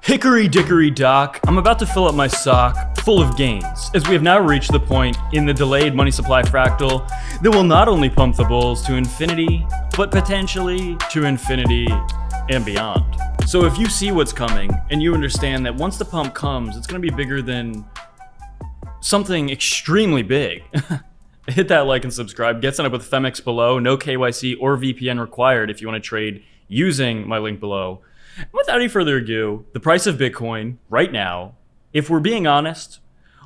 Hickory dickory dock, I'm about to fill up my sock full of gains, as we have now reached the point in the delayed money supply fractal that will not only pump the bulls to infinity, but potentially to infinity and beyond. So if you see what's coming, and you understand that once the pump comes, it's going to be bigger than something extremely big, hit that like and subscribe. Get signed up with Femex below, no KYC or VPN required if you want to trade using my link below. Without any further ado, the price of Bitcoin right now, if we're being honest,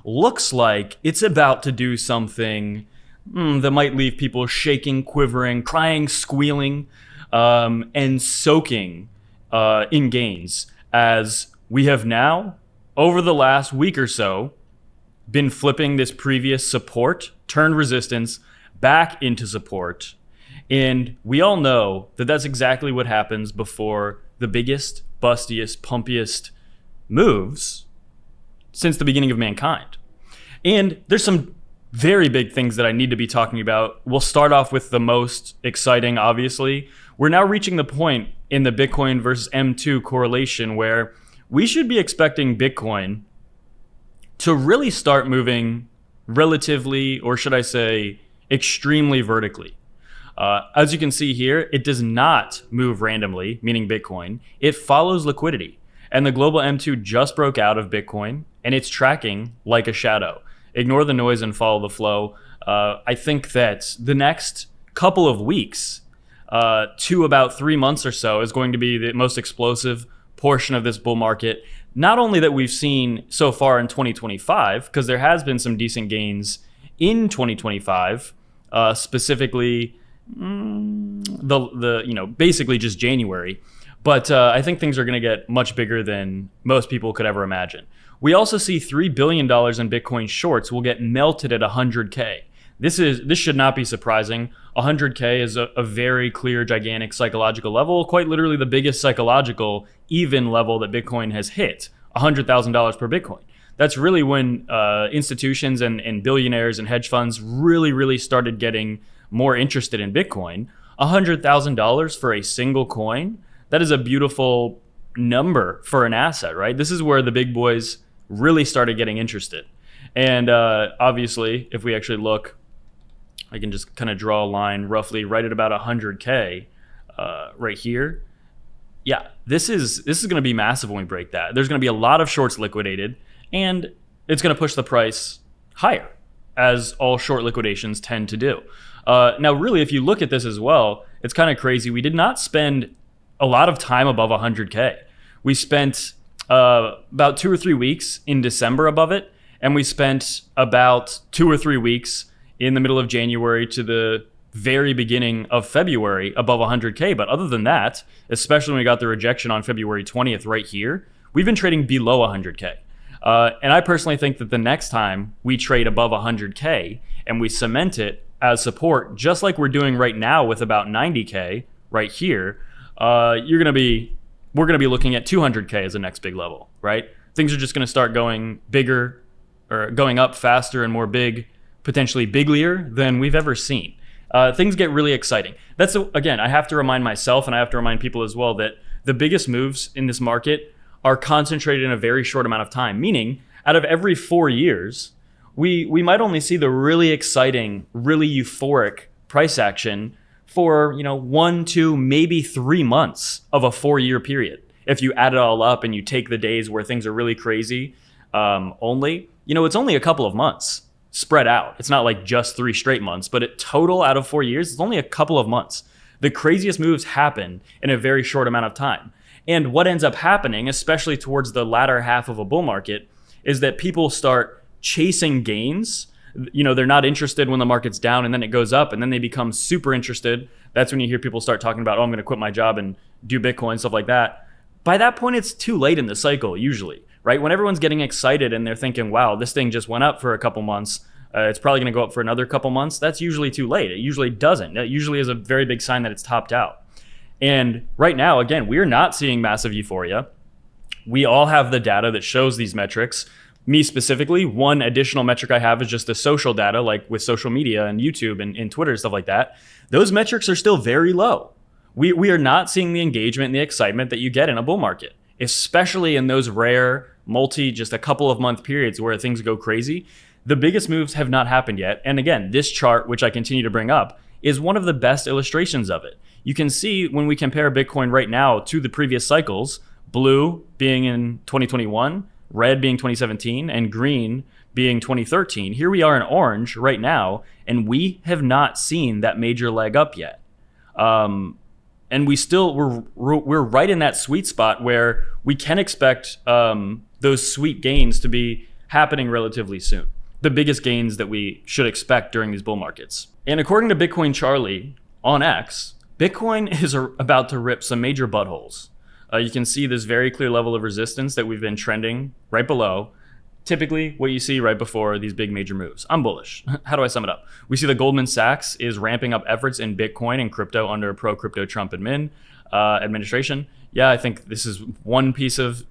looks like it's about to do something that might leave people shaking, quivering, crying, squealing, and soaking in gains, as we have now, over the last week or so, been flipping this previous support, turned resistance, back into support. And we all know that that's exactly what happens before the biggest, bustiest, pumpiest moves since the beginning of mankind. And there's some very big things that I need to be talking about. We'll start off with the most exciting, obviously. We're now reaching the point in the Bitcoin versus M2 correlation where we should be expecting Bitcoin to really start moving relatively, or should I say, extremely vertically. As you can see here, it does not move randomly, meaning Bitcoin. It follows liquidity. And the global M2 just broke out of Bitcoin, and it's tracking like a shadow. Ignore the noise and follow the flow. I think that the next couple of weeks to about 3 months or so is going to be the most explosive portion of this bull market. Not only that we've seen so far in 2025, because there has been some decent gains in 2025, specifically basically just January. But I think things are going to get much bigger than most people could ever imagine. We also see $3 billion in Bitcoin shorts will get melted at 100K. This should not be surprising. 100K is a very clear, gigantic psychological level, quite literally the biggest psychological even level that Bitcoin has hit, $100,000 per Bitcoin. That's really when institutions and billionaires and hedge funds really started getting more interested in Bitcoin. $100,000 for a single coin, that is a beautiful number for an asset, right? This is where the big boys really started getting interested. And obviously, if we actually look, I can just kind of draw a line roughly right at about 100K right here. Yeah, this is going to be massive when we break that. There's going to be a lot of shorts liquidated, and it's going to push the price higher, as all short liquidations tend to do. Now, really, if you look at this as well, it's kind of crazy. We did not spend a lot of time above 100K. We spent about 2 or 3 weeks in December above it, and we spent about 2 or 3 weeks in the middle of January to the very beginning of February above 100K. But other than that, especially when we got the rejection on February 20th right here, we've been trading below 100K. And I personally think that the next time we trade above 100K and we cement it as support, just like we're doing right now with about 90K right here, we're going to be looking at 200K as the next big level, right? Things are just going to start going bigger, or going up faster and more big, potentially biglier than we've ever seen. Things get really exciting. Again, I have to remind myself, and I have to remind people as well, that the biggest moves in this market are concentrated in a very short amount of time, meaning out of every 4 years, we might only see the really exciting, really euphoric price action for 1, 2, maybe 3 months of a 4-year period. If you add it all up and you take the days where things are really crazy, it's only a couple of months spread out. It's not like just 3 straight months, but total out of 4 years, it's only a couple of months. The craziest moves happen in a very short amount of time. And what ends up happening, especially towards the latter half of a bull market, is that people start chasing gains. They're not interested when the market's down and then it goes up, and then they become super interested. That's when you hear people start talking about, I'm going to quit my job and do Bitcoin, stuff like that. By that point, it's too late in the cycle, usually, right? When everyone's getting excited and they're thinking, wow, this thing just went up for a couple months, it's probably going to go up for another couple months, that's usually too late. It usually doesn't. That usually is a very big sign that it's topped out. And right now, again, we're not seeing massive euphoria. We all have the data that shows these metrics. Me specifically, one additional metric I have is just the social data, like with social media and YouTube and Twitter and stuff like that. Those metrics are still very low. We are not seeing the engagement and the excitement that you get in a bull market. especially in those rare just a couple of month periods where things go crazy. The biggest moves have not happened yet. And again, this chart, which I continue to bring up, is one of the best illustrations of it. You can see when we compare Bitcoin right now to the previous cycles, blue being in 2021, red being 2017, and green being 2013. Here we are in orange right now, and we have not seen that major leg up yet. And we're right in that sweet spot where we can expect those sweet gains to be happening relatively soon. The biggest gains that we should expect during these bull markets. And according to Bitcoin Charlie on X, Bitcoin is about to rip some major buttholes. You can see this very clear level of resistance that we've been trending right below. Typically what you see right before these big major moves. I'm bullish. How do I sum it up? We see that Goldman Sachs is ramping up efforts in Bitcoin and crypto under pro-crypto Trump administration. Yeah, I think this is one piece of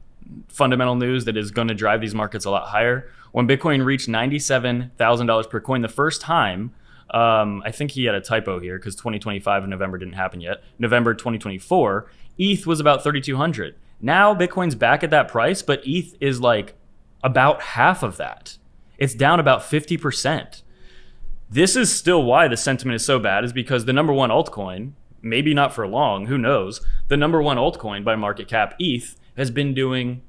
fundamental news that is going to drive these markets a lot higher. When Bitcoin reached $97,000 per coin the first time, I think he had a typo here because 2025 in November didn't happen yet. November 2024, ETH was about 3,200. Now Bitcoin's back at that price, but ETH is like about half of that. It's down about 50%. This is still why the sentiment is so bad, is because the number one altcoin, maybe not for long, who knows, the number one altcoin by market cap, ETH, has been doing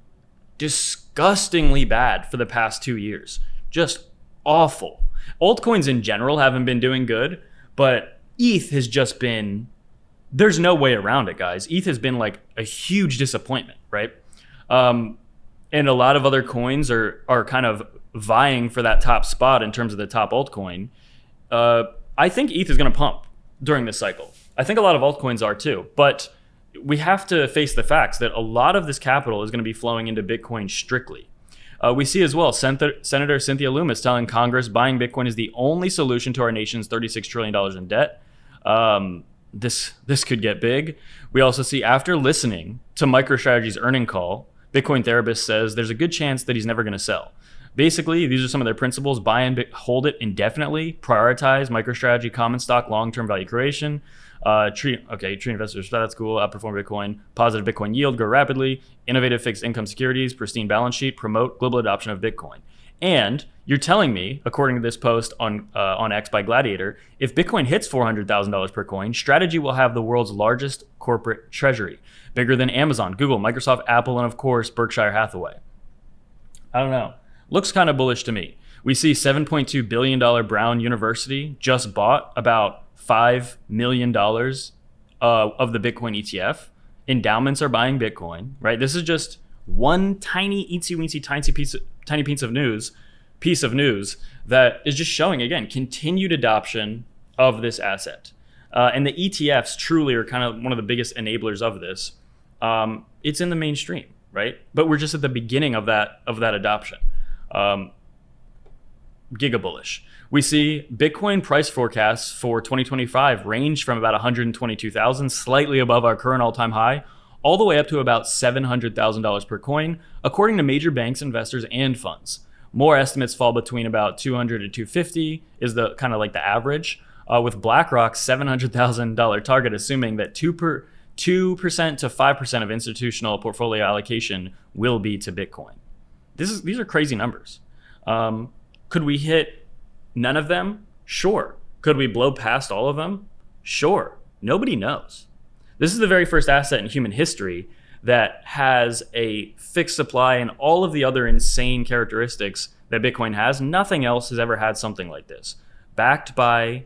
disgustingly bad for the past 2 years. Just awful. Altcoins in general haven't been doing good, but ETH has just been, there's no way around it, guys. ETH has been like a huge disappointment, right? And a lot of other coins are kind of vying for that top spot in terms of the top altcoin. I think ETH is going to pump during this cycle. I think a lot of altcoins are too, but we have to face the facts that a lot of this capital is going to be flowing into Bitcoin strictly. We see as well Senator Cynthia Lummis telling Congress buying Bitcoin is the only solution to our nation's $36 trillion in debt. This could get big. We also see, after listening to MicroStrategy's earning call, Bitcoin Therapist says there's a good chance that he's never going to sell. Basically, these are some of their principles: buy and hold it indefinitely, prioritize MicroStrategy common stock long-term value creation, treat investors, that's cool, outperform Bitcoin, positive Bitcoin yield, grow rapidly, innovative fixed income securities, pristine balance sheet, promote global adoption of Bitcoin. And you're telling me, according to this post on X by Gladiator, if Bitcoin hits $400,000 per coin, Strategy will have the world's largest corporate treasury, bigger than Amazon, Google, Microsoft, Apple, and of course, Berkshire Hathaway. I don't know. Looks kind of bullish to me. We see $7.2 billion Brown University just bought about $5 million of the Bitcoin ETF. Endowments are buying Bitcoin, right? This is just one tiny piece of news that is just showing, again, continued adoption of this asset. And the ETFs truly are kind of one of the biggest enablers of this. It's in the mainstream, right? But we're just at the beginning of that adoption. Giga bullish. We see Bitcoin price forecasts for 2025 range from about 122,000, slightly above our current all-time high, all the way up to about $700,000 per coin, according to major banks, investors, and funds. More estimates fall between about 200 to 250 is the kind of like the average, with BlackRock's $700,000 target assuming that 2% to 5% of institutional portfolio allocation will be to Bitcoin. These are crazy numbers. Could we hit none of them? Sure. Could we blow past all of them? Sure. Nobody knows. This is the very first asset in human history that has a fixed supply and all of the other insane characteristics that Bitcoin has. Nothing else has ever had something like this. Backed by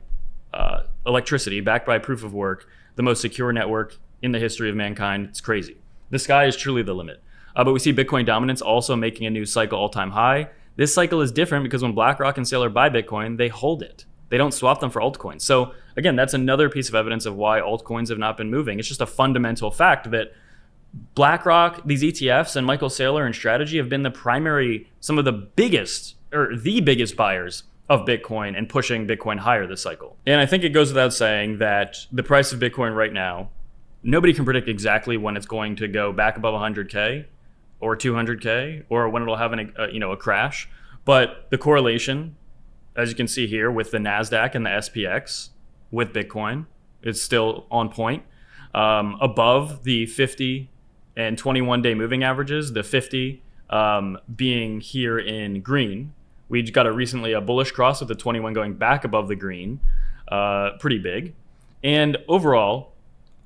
electricity, backed by proof of work, the most secure network in the history of mankind. It's crazy. The sky is truly the limit. But we see Bitcoin dominance also making a new cycle all-time high. This cycle is different because when BlackRock and Saylor buy Bitcoin, they hold it. They don't swap them for altcoins. So again, that's another piece of evidence of why altcoins have not been moving. It's just a fundamental fact that BlackRock, these ETFs, and Michael Saylor and Strategy have been some of the biggest buyers of Bitcoin and pushing Bitcoin higher this cycle. And I think it goes without saying that the price of Bitcoin right now, nobody can predict exactly when it's going to go back above 100K or 200K or when it'll have a crash. But the correlation, as you can see here with the NASDAQ and the SPX with Bitcoin, it's still on point, above the 50 and 21-day moving averages, the 50 being here in green. We got recently a bullish cross with the 21 going back above the green, pretty big. And overall,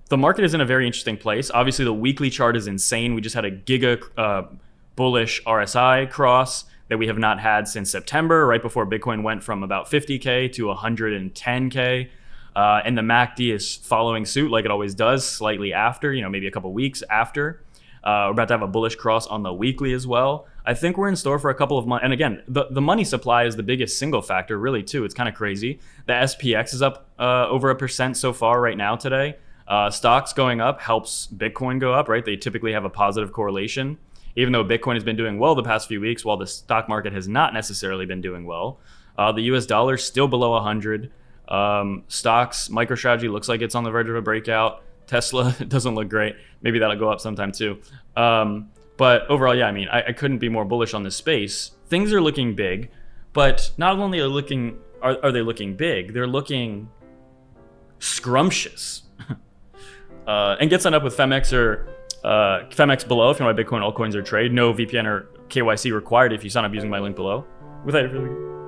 the market is in a very interesting place. Obviously, the weekly chart is insane. We just had a giga bullish RSI cross that we have not had since September, right before Bitcoin went from about 50K to 110K. And the MACD is following suit like it always does, slightly after, maybe a couple weeks after. We're about to have a bullish cross on the weekly as well. I think we're in store for a couple of months. And again, the money supply is the biggest single factor, really, too. It's kind of crazy. The SPX is up over 1% so far right now today. Stocks going up helps Bitcoin go up, right? They typically have a positive correlation. Even though Bitcoin has been doing well the past few weeks, while the stock market has not necessarily been doing well. The US dollar is still below 100. Stocks, MicroStrategy looks like it's on the verge of a breakout. Tesla doesn't look great. Maybe that'll go up sometime too. But overall, yeah, I mean, I couldn't be more bullish on this space. Things are looking big, but not only are they looking big, they're looking scrumptious. And get signed up with Femex or Femex below if you want to buy Bitcoin altcoins or trade. No VPN or KYC required if you sign up using my link below. Without further ado.